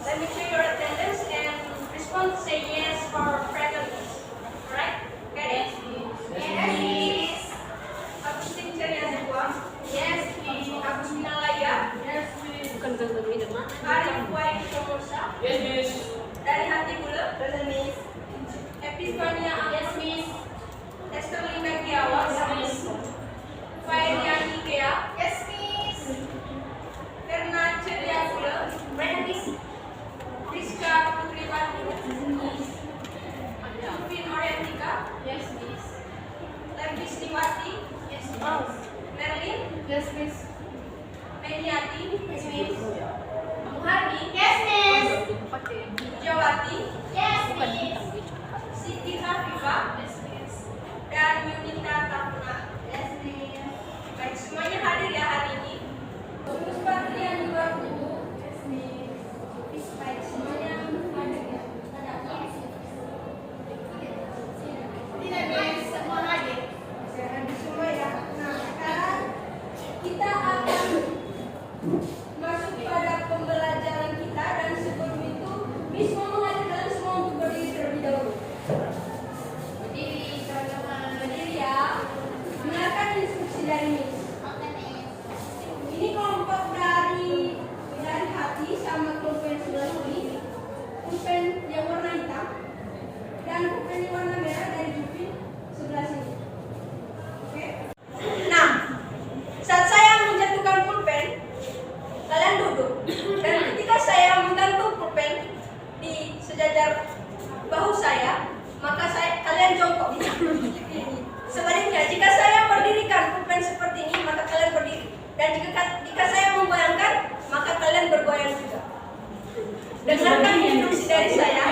Let me check your attendance and respond say yes for friendliness. Alright? Got it? Yes, please. Agustin Ceriazua. Yes, please. Agustina Laya. Yes, please. Arif Wai Somosa. Yes, miss. Dari Hati Bula. Present, miss. Epifania. Yes, miss. Esther Lina Giawas. Yes, miss. Fairiani Gea. Yes, miss. Erna Ceriazula. Present, miss. Rizka Putri Bandung. Jupin Orientika. Yes, miss. Levis Niwati. Yes, miss. Merlin. Yes, miss. Mediati. Yes, miss. Muhardi. Yes, miss. Jawati. Yes, miss. Siti Hafifah. Yes, miss. Dan Yunita Tapuna. Yes, miss. Baik, semuanya hadir ya hari ini. Terus Patrian juga. Yes, miss. Baik, semuanya hadir ya. Tidak, miss. Semua hadir. Saya hadir semua ya. Nah, sekarang kita akan masuk pada pembelajaran kita dan sebelum itu Miss mau mengajak kalian semua untuk berdiri terlebih dahulu. Berdiri, teman-teman. Berdiri ya. Dengarkan instruksi dari Miss. Oke, miss. Ini kelompok dari Hati sama kelompok yang sebelah sini. Pulpen yang warna hitam dan pulpen yang warna merah dari Jupin sebelah sini. Oke. Nah, saat saya menjatuhkan pulpen, kalian duduk. Dan ketika saya menggantung pulpen di sejajar bahu saya, maka kalian jongkok. Sebaliknya, jika saya berdirikan pulpen seperti ini, maka kalian berdiri. Dan jika saya memgoyangkan, maka kalian bergoyang juga. Dengarkan instruksi dari saya.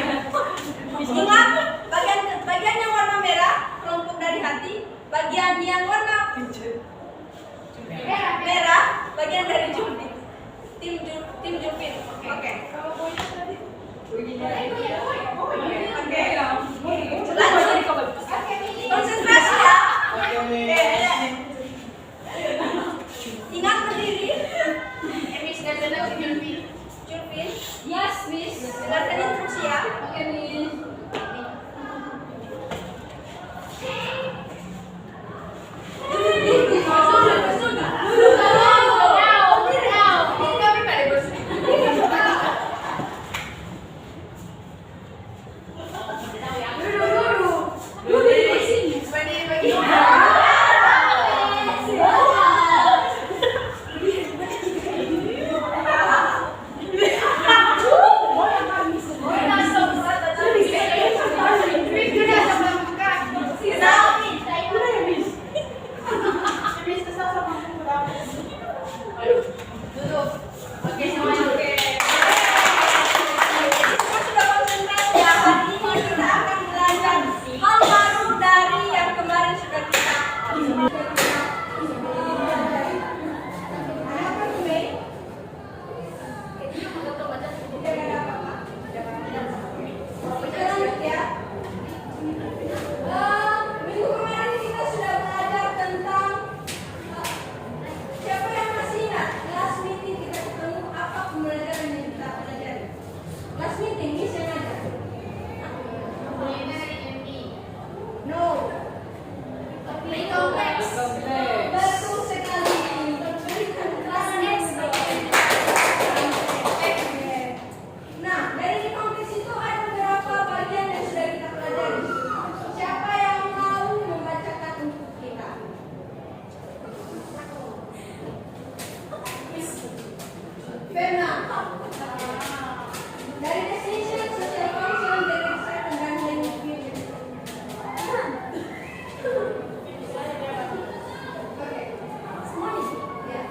Ingat, bagian yang warna merah, kelompok dari Hati. Bagian yang warna merah, bagian dari Jupin. Tim Jupin. Oke. Lanjut. Konsentrasi ya. Ingat berdiri. Miss, dan benar, Jupin. Jupin. Yes, Miss. Dengarkan instruksi ya. Oke, miss. Oke. Dari destination, social function, dari excitement dan language fusion. Oke, semuanya sih. Ya.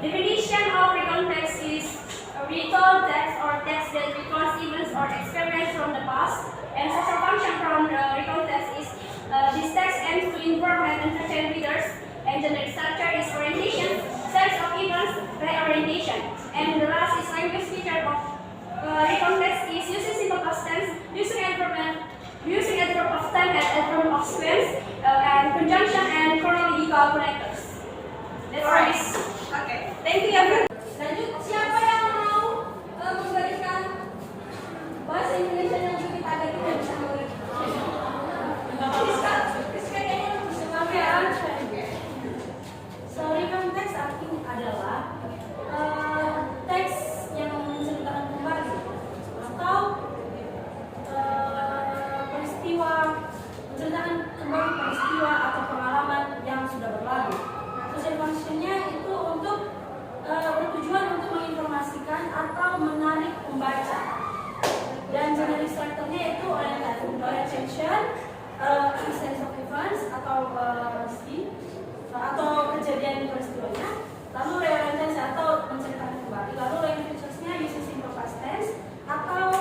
Definition of recount text is a retold text or text that recounts events or experience from the past. And social function from recount text is this text aims to inform and entertain readers. And generic structure is orientation, sense of events, reorientation. And the last is language feature of recount text is using simple past tense, using adverb of time and adverb of sequence, and conjunction and chronological connectors. That's Alright. right. Oke. Thank you everyone. Lanjut, siapa yang mau memberikan bahasa Indonesia yang lebih agar kita bisa mengerti? Rizka kayaknya lebih suka ya. Story context artinya adalah teks yang menceritakan kembali atau peristiwa menceritakan kembali peristiwa atau pengalaman yang sudah berlalu. Social functionnya itu untuk bertujuan untuk menginformasikan atau menarik pembaca. Dan generic structure-nya itu orientation, sense of events atau kejadian peristiwanya, lalu reorientasi atau menceritakan kembali, lalu language features-nya using simple past tense atau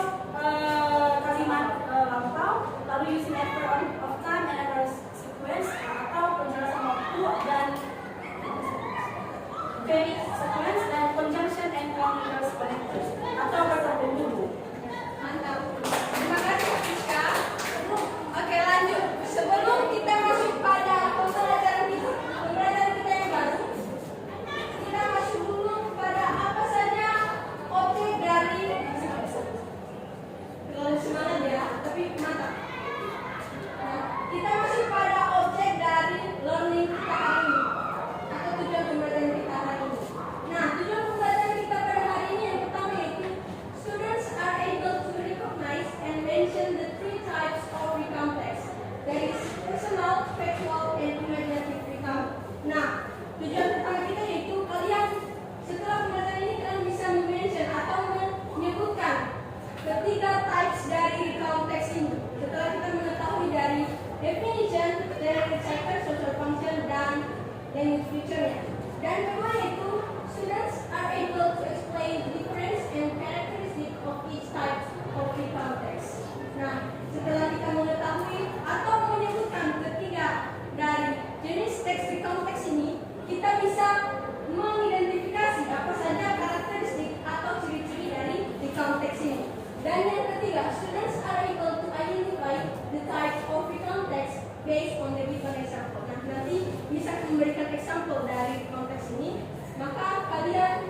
kalimat lampau, lalu using adverb of time and adverb sequence atau penjelasan waktu dan sequence dan conjunction and chronological connectors atau kata penghubung. Mantap. Terima kasih Rizka. Oke, lanjut. Sebelum kita masuk pada pembelajaran kita yang baru, kita masuk dulu pada apa saja objek dari semangat ya, tapi mantap. Nah, kita masuk pada objek dari learning kita hari ini atau tujuan pembelajaran kita hari ini. Nah, tujuan pembelajaran kita pada hari ini yang pertama yaitu students are able to recognize and mention the three types of recount text. There is personal, factual, and imaginative recount. Nah, tujuan pertama kita yaitu kalian setelah pembelajaran ini kalian bisa mention atau menyebutkan ketiga types dari recount text ini. Setelah kita mengetahui dari definition, dari structure, social function, dan language feature-nya. Dan kedua yaitu students are able to explain the difference and characteristics of each type of recount text. Nah, setelah kita mengetahui atau menyebutkan ketiga dari jenis teks recount text ini, kita bisa mengidentifikasi apa saja karakteristik atau ciri-ciri dari recount text ini. Dan yang ketiga, students are able to identify the type of recount text based on the given example. Nah, nanti bisa memberikan example dari recount text ini, maka kalian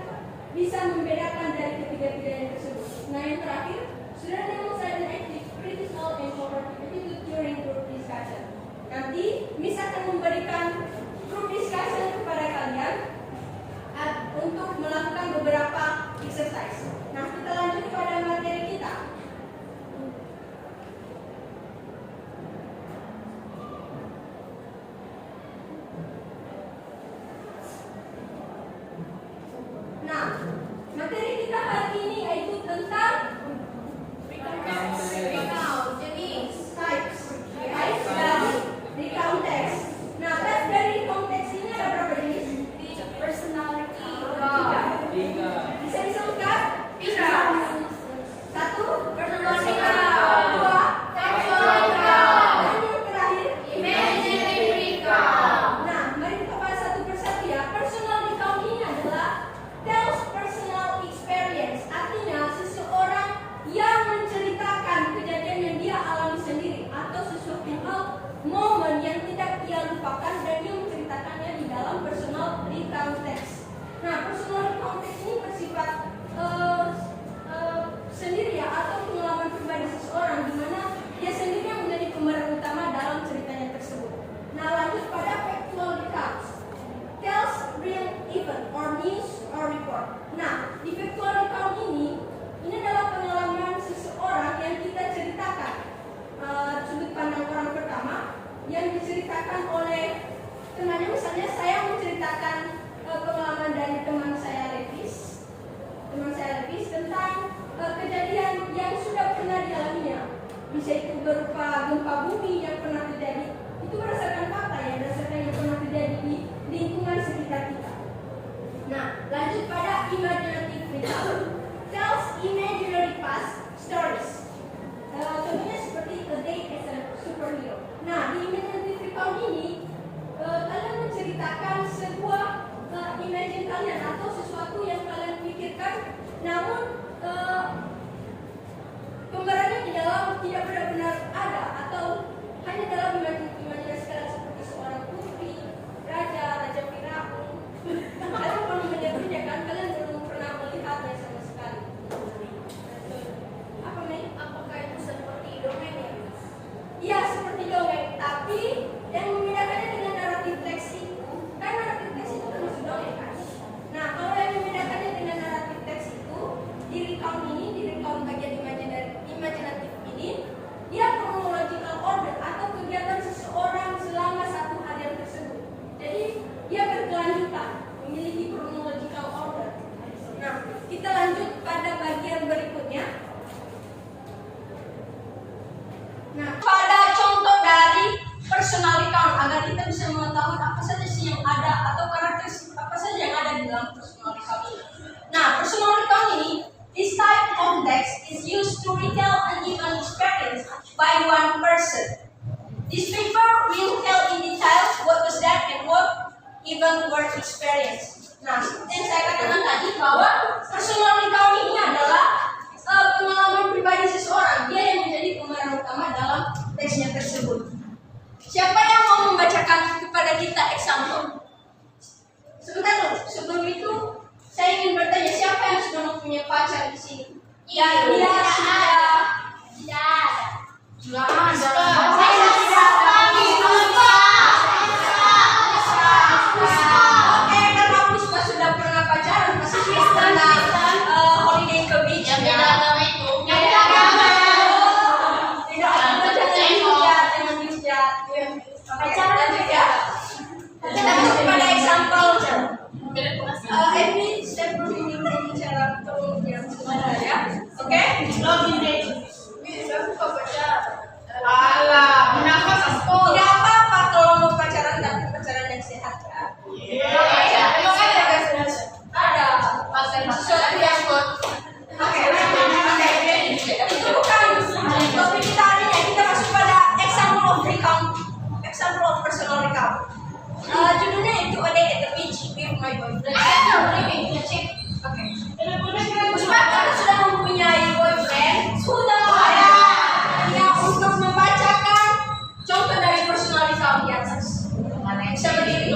bisa membedakan dari ketiga-tiganya tersebut. Nah, yang terakhir, student demonstrate an active, critical, and cooperative attitude during group discussion. Nanti bisa akan memberikan group discussion kepada kalian untuk melakukan beberapa exercise. Nah, kita lanjut pada materi kita. Nah, materi kita hari ini yaitu tentang types dari recount text. Nah, types dari recount text ini ada berapa jenis? Personality Tiga. Bisa disebutkan? Tiga. Satu, Personality. dua, Factual. dan yang terakhir. Imaginative recount. Nah, mari kita bahas satu persatu ya. Personal recount ini adalah tells personal experience. Artinya seseorang yang menceritakan kejadian yang dia alami sendiri atau sesuatu hal, momen yang tidak ia lupakan dan dia menceritakannya di dalam personal recount text. Nah, personal recount text ini bersifat sendiri ya atau pengalaman pribadi seseorang di mana dia sendiri yang menjadi pemeran utama dalam ceritanya tersebut. Nah, lanjut pada factual recounts. Tells real event or news or report. Nah, di factual recount ini adalah pengalaman seseorang yang kita ceritakan. Sudut pandang orang pertama yang diceritakan oleh temannya. Misalnya saya menceritakan pengalaman dari teman saya Levis. Nah, lanjut pada imaginative recall. Tells imaginary past stories. Contohnya seperti A Day as a Superhero. Nah, di imaginative recall ini kalian menceritakan sebuah imagine kalian atau sesuatu yang kalian pikirkan, namun gambarannya tidak benar-benar ada atau hanya dalam imajinasi kalian, seperti seorang putri, raja Firaun, ataupun benda-benda kan kalian belum pernah melihatnya sama sekali. Apa Mei? Apakah itu seperti dongeng ya? Iya, seperti dongeng, tapi yang membedakannya dengan naratif teks itu, kan naratif teks itu termasuk dongeng kan? Nah, kalau yang membedakannya dengan naratif teks itu, di recount bagian imajinatif ini, dia chronological order atau kegiatan seseorang selama satu harian tersebut. Jadi dia berkelanjutan, memiliki chronological order. Nah, kita lanjut pada bagian berikutnya. Nah, pada contoh dari personal recount agar kita bisa mengetahui apa saja sih yang ada atau karakteristik apa saja yang ada di dalam personal recount ini. Nah, personal recount ini, this type of text is used to retell an event experience by one person. This paper will tell in detail what was that and what event were experienced. Nah, seperti yang saya katakan tadi bahwa personal recount ini adalah pengalaman pribadi seseorang. Dia yang menjadi pemeran utama dalam teksnya tersebut. Siapa yang mau membacakan kepada kita example? Sebentar dulu. Sebelum itu, saya ingin bertanya siapa yang sudah mempunyai pacar di sini? Ya, dia sudah ada. Oke, karena Puspa sudah pernah pacaran, pasti dia pernah holiday ke beach. Yang beda agama itu. Tidak jangan bijak. Pacaran lanjut ya. Kita masuk pada example. Evi, saya perlu bicara tolong yang sebenarnya ya. Oke? Login date. Bisa suka pacaran. Alah, kenapa sekolah? Tidak apa-apa kalau mau pacaran, tapi pacaran yang sehat ya. Emang ada guys? Ada. Sesuatu yang good. Oke. Itu bukan topik kita hari ini. Kita masuk pada example of recount. Example of personal recount. Judulnya itu A Day at the Beach with My Boyfriend. Oke. Puspa, kamu sudah mempunyai boyfriend? Sudah. Ya, untuk membacakan contoh dari personal recount di atas. Bisa berdiri?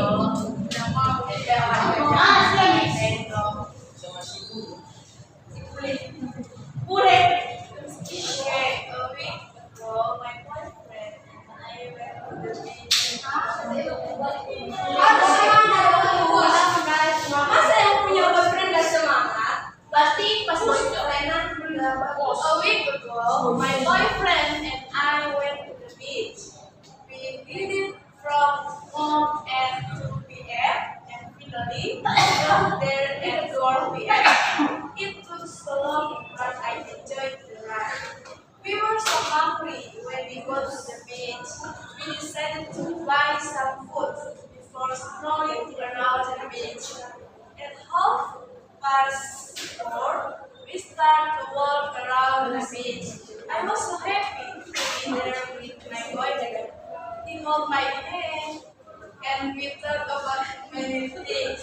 Boleh. Harus semangat. Masa yang punya boyfriend gak semangat? Pasti pas a week ago, my boyfriend and I went to the beach. We did it from home at 2 p.m. and finally got there at 4 p.m. It took so long, but I enjoyed the ride. We were so hungry when we got to the beach. We decided to buy some food before strolling around the beach. At 4:30, we started to walk around the beach. I was so happy to be there with my boyfriend. He held my hand and we talked about many things.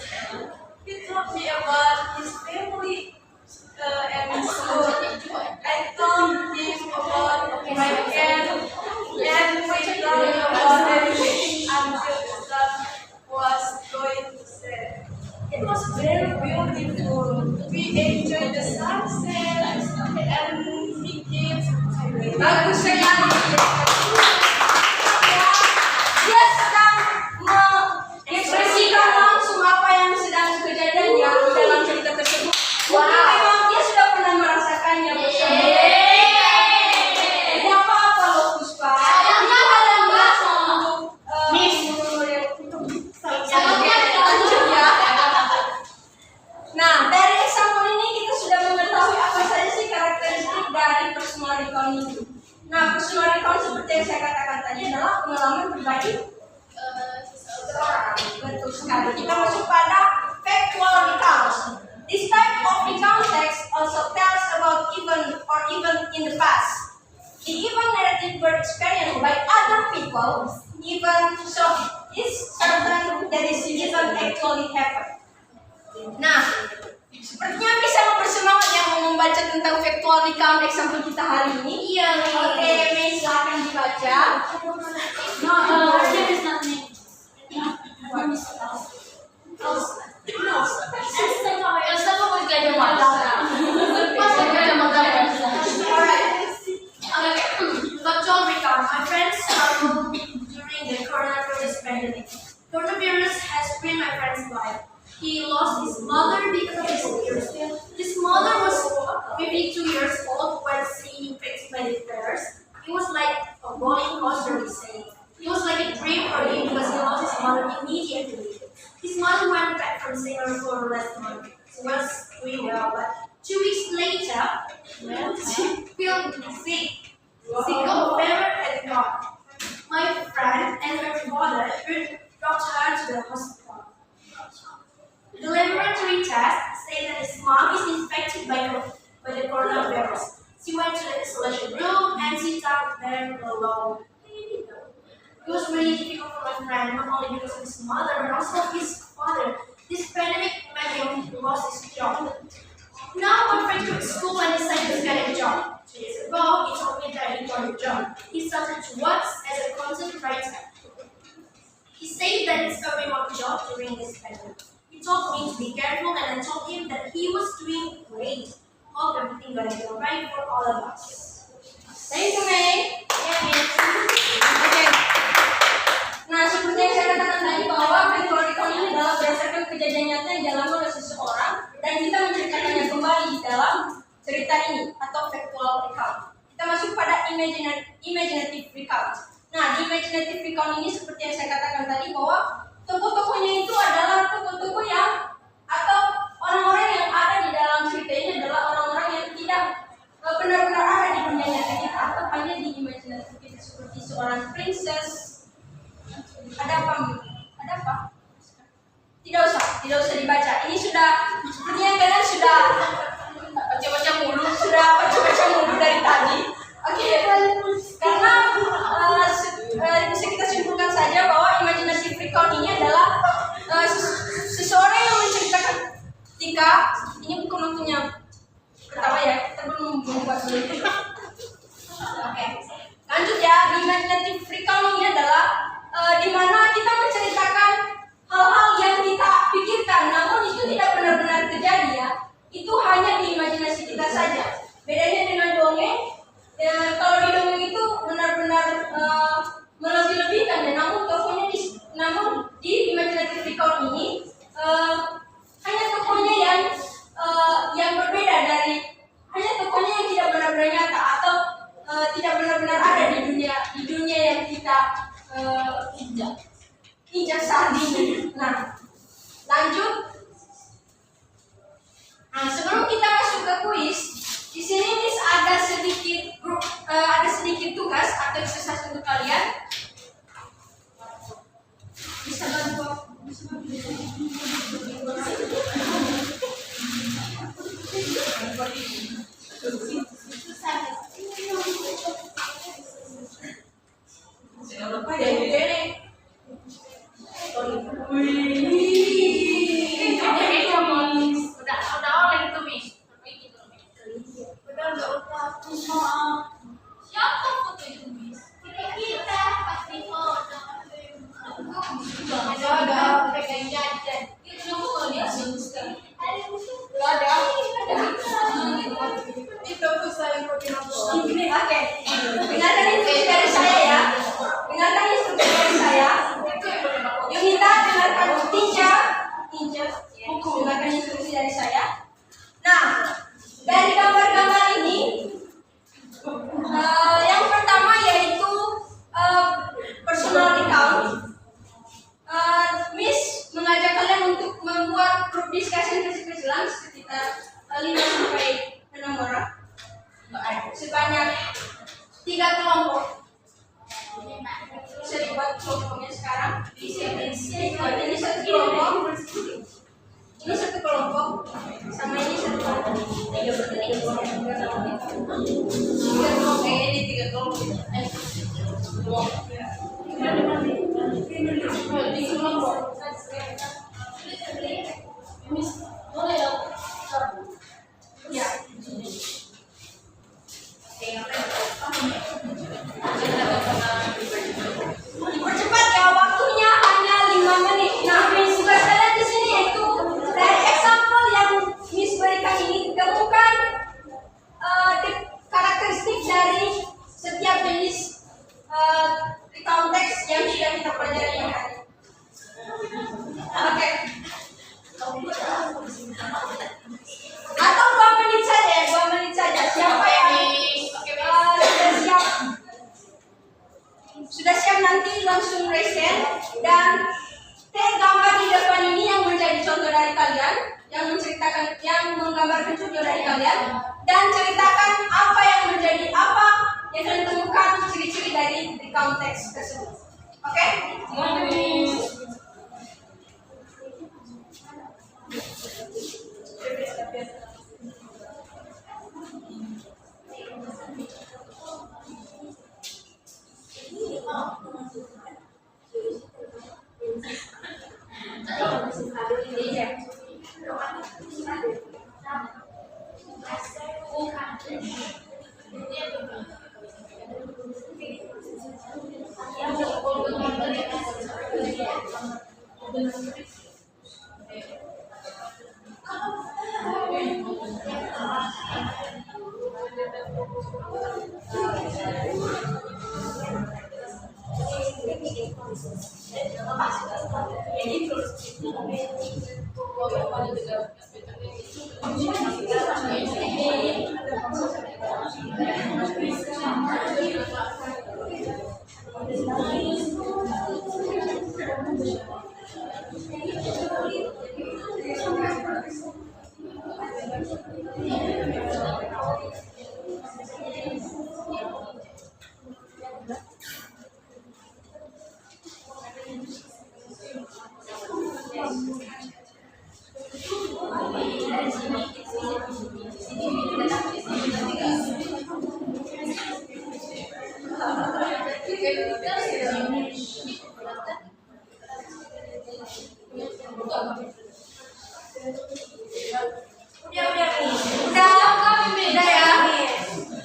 He told me about his family and his school. I told him about my cat and we talked about everything until the sun was going to set. It was very beautiful. We enjoyed the sunset and he gave Bagus sekali. Dia sedang mengekspresikan langsung apa yang sedang kejadian ya di dalam cerita tersebut. Mungkin memang dia sudah pernah merasakannya bersama. Tidak apa-apa loh Puspa. Ini hal yang biasa untuk lanjut ya. Nah, dari example ini kita sudah mengetahui apa saja sih karakteristik dari personal recount ini. Nah, personal recount seperti yang saya katakan tadi adalah pengalaman pribadi seseorang. Betul sekali. Kita masuk pada factual recount. even in the past. The even narrative were experienced by other people, even so it's certain that is even actually happened. Nah, sepertinya bisa mempersemangat yang mau membaca tentang factual recount example kita hari ini. Iya. Oke, Mei silakan dibaca. No, her name is not me. Elsa tuh pakai kacamata. Pakai kacamata Elsa. Alright. Factual recount. My friends struggled during the coronavirus pandemic. Coronavirus has ruined my friend's life. He lost his mother because of this virus. His mother was 52 years old when seeing vaccinated players. He was like a rolling coaster, we say. It was like a dream for him because he lost his mother immediately. His mother went back from Singapore last month. She was doing well, but 2 weeks later, she felt sick. She got fever and gone. My friend and her father brought her to the hospital. The laboratory test said that his mom is infected by the coronavirus. She went to the isolation room and she sat there alone. It was really difficult for my friend, not only because of his mother, but also his father. This pandemic made him lose his job. Now my friend quit school and decided to get a job. 2 years ago, he told me that he got a job. He started to work as a content writer. He said that it's a remote job during this pandemic. He told me to be careful and I told him that he was doing great. Hope everything gonna go right for all of us. Thank you, Mei. Yeah, Oke. Nah, seperti yang saya katakan tadi bahwa factual recount ini adalah berdasarkan kejadian nyata yang dialami oleh seseorang dan kita menceritakannya kembali di dalam cerita ini atau factual recount. Kita masuk pada imaginative recount. Nah, di imaginative recount ini seperti yang saya katakan tadi bahwa tokoh-tokohnya itu adalah tokoh-tokoh yang atau orang-orang yang ada di dalam cerita ini adalah orang-orang yang tidak benar-benar ada di dunia nyata kita atau hanya di imajinasi kita seperti seorang princess. Ada apa? Tidak usah dibaca. Ini sudah sepertinya kalian sudah baca-baca mulu dari tadi. Oke, karena bisa kita simpulkan saja bahwa imaginative recount ini adalah seseorang yang menceritakan ketika ini bukan waktunya ketawa ya, kita belum membuat dulu. Oke, lanjut ya. Imaginative recount ini adalah di mana kita menceritakan hal-hal yang kita pikirkan, namun itu tidak benar-benar terjadi ya. Itu hanya di imajinasi kita saja. Bedanya dengan dongeng, kalau di dongeng itu benar-benar melebih-lebihkan, namun di imaginative recount ini hanya tokohnya yang berbeda dari hanya tokohnya yang tidak benar-benar nyata atau tidak benar-benar ada di dunia yang kita injak saat ini. Nah, lanjut. Nah, sebelum kita masuk ke kuis, di sini Miss ada sedikit tugas atau eksersis untuk kalian. Bisa bantu? Udah oleh itu, Miss. Udah nggak usah. Siapa foto itu, Miss? Kita pasti foto. Ada pegang jajan. Itu kalau dia Ada. Itu pusat yang koordinator. Oke, dengarkan instruksi dari saya ya. Dengarkan instruksi dari saya. Yunita, dengarkan Tinja, buku. Dengarkan instruksi dari saya. Nah, dari gambar-gambar ini, yang pertama yaitu personal recount. Miss mengajak kalian untuk membuat grup discussion kecil-kecilan sekitar 5-6 orang sebanyak 3 kelompok. Bisa dibuat kelompoknya sekarang. Ini satu kelompok, ini satu kelompok, sama ini satu kelompok. Percepat ya, waktunya hanya 5 menit. Nah, tugas kalian di sini yaitu dari example yang Miss berikan ini, temukan karakteristik dari setiap jenis recount text yang sudah kita pelajari yang tadi. Oke. Atau 2 menit saja, 2 menit saja. Siapa yang sudah siap nanti langsung raise hand dan tag gambar di depan ini yang menjadi contoh dari kalian, yang menceritakan, yang menggambarkan contoh dari kalian, dan ceritakan apa yang menjadi apa yang kalian temukan ciri-ciri dari recount text tersebut. Oke? Udah ya.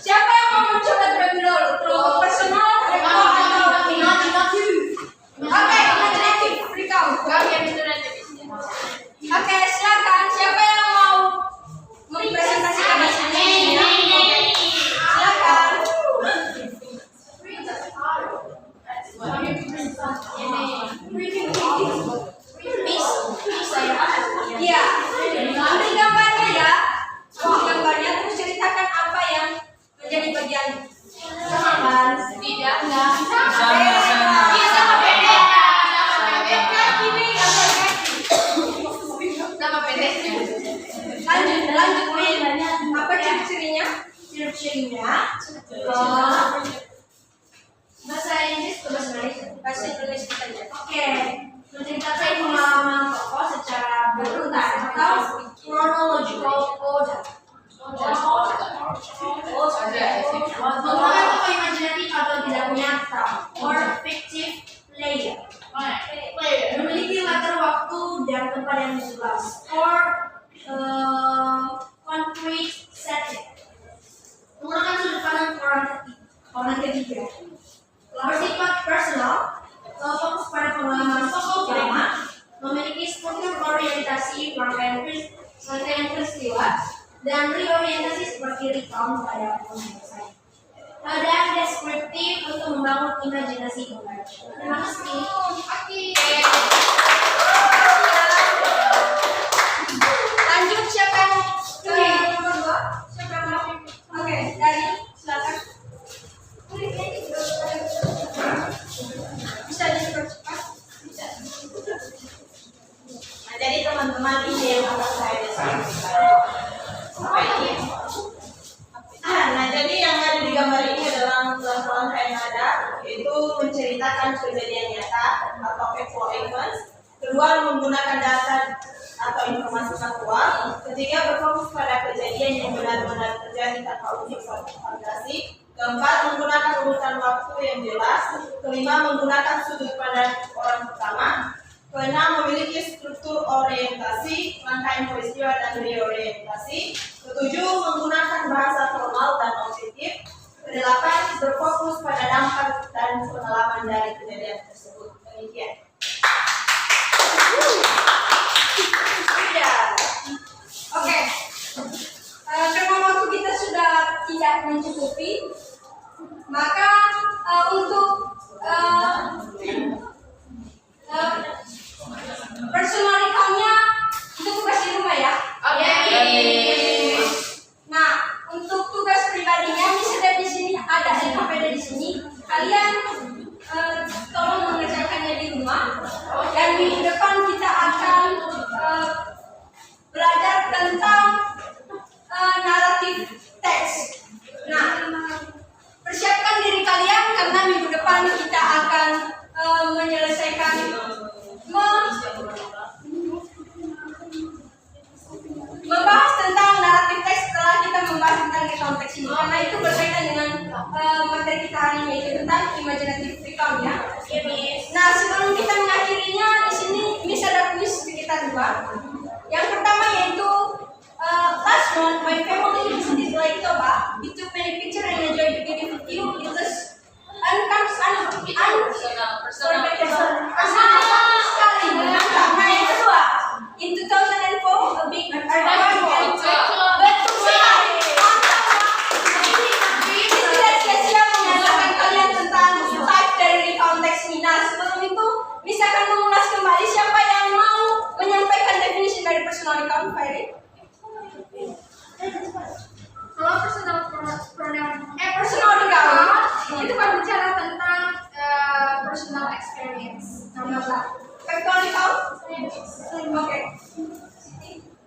Siapa yang mau mencoba terlebih dahulu? Kelompok personal, recount atau Oke, imaginative recount. Oke, silakan. Siapa yang mau mempresentasikan hasilnya? Silakan. Iya. Ambil gambarnya ya. Ambil gambarnya terus ceritakan apa yang menjadi bagian. Tidak, enggak. Sama pendeknya. Lanjut Min. Apa ciri-cirinya? Ciri-cirinya bahasa Inggris atau bahasa Indonesia? Bahasa Indonesia saja. Oke. Menceritakan pengalaman tokoh secara berurutan atau chronological order. Menggunakan tokoh imajinatif atau tidak nyata or fictive player. Memiliki latar waktu dan tempat yang jelas or concrete setting. Menggunakan sudut pandang orang ketiga. Bersifat personal, fokus pada pengalaman tokoh utama, memiliki struktur orientasi rangkaian peristiwa, dan reorientasi seperti recount pada penyelesaian. Dan deskriptif untuk membangun imajinasi membaca. Terima kasih. Lanjut, siapa yang nomor 2? Siapa yang mau? Oke, dari silakan. Bisa dipercepat? Bisa. Nah, jadi teman-teman ini yang akan saya deskripsikan. Nah, jadi yang ada di gambar ini adalah rangkaian nada, yaitu menceritakan kejadian nyata atau actual events. Kedua, menggunakan data atau informasi faktual. Ketiga, berfokus pada kejadian kejadian yang benar-benar terjadi tanpa unsur fantasi. Keempat, menggunakan urutan waktu yang jelas. Kelima, menggunakan sudut pandang orang pertama. Keenam, memiliki struktur orientasi, rangkaian peristiwa dan reorientasi. Ketujuh, menggunakan bahasa formal dan objektif. Kedelapan, berfokus pada dampak dan pengalaman dari kejadian tersebut. Demikian. Oke. Karena waktu kita sudah tidak mencukupi, maka untuk personal account-nya itu tugas di rumah ya. Nah, untuk tugas pribadinya misalnya di sini ada LKPD di sini, kalian tolong mengerjakannya di rumah. Dan minggu depan kita akan belajar tentang naratif teks. Nah, persiapkan diri kalian karena minggu depan kita akan menyelesaikan membahas tentang naratif teks setelah kita membahas tentang recount teks ini, karena itu berkaitan dengan materi kita hari ini, yaitu tentang imaginative recount ya. Nah, sebelum kita mengakhirinya, di sini Miss ada kuis sekitar 2. Yang pertama yaitu last month my family visited Lake Toba. We took many pictures and enjoyed the beautiful view. It was personal sekali. Nah, yang kedua, in 2004 a big earthquake and betul sekali. Ini tidak sia-sia mengajarkan kalian tentang type dari recount teks ini. Nah, sebelum itu bisa akan mengulas kembali siapa yang mau menyampaikan definisi dari personal account, Fairy? Kalau personal pronoun Personal account itu kan bicara tentang personal experience. nomor 1. Factual account? Oke.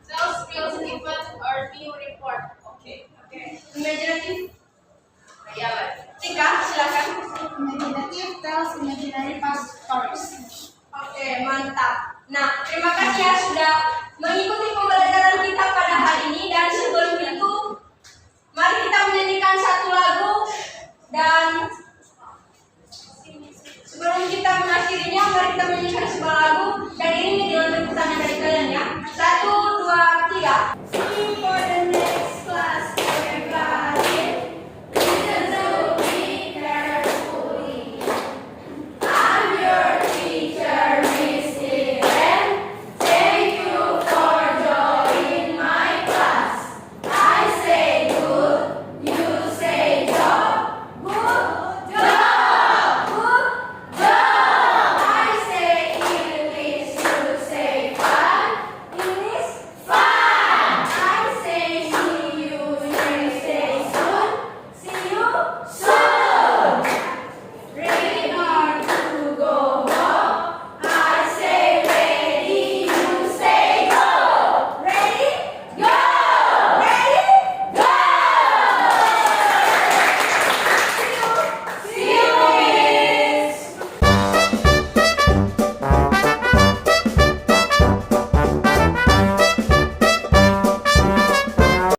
Tells feels event or new report. Oke. Imaginative? Ya, Tika, silakan. imaginative tells imaginary past stories. Oke, mantap. Nah, terima kasih ya sudah mengikuti pembelajaran kita pada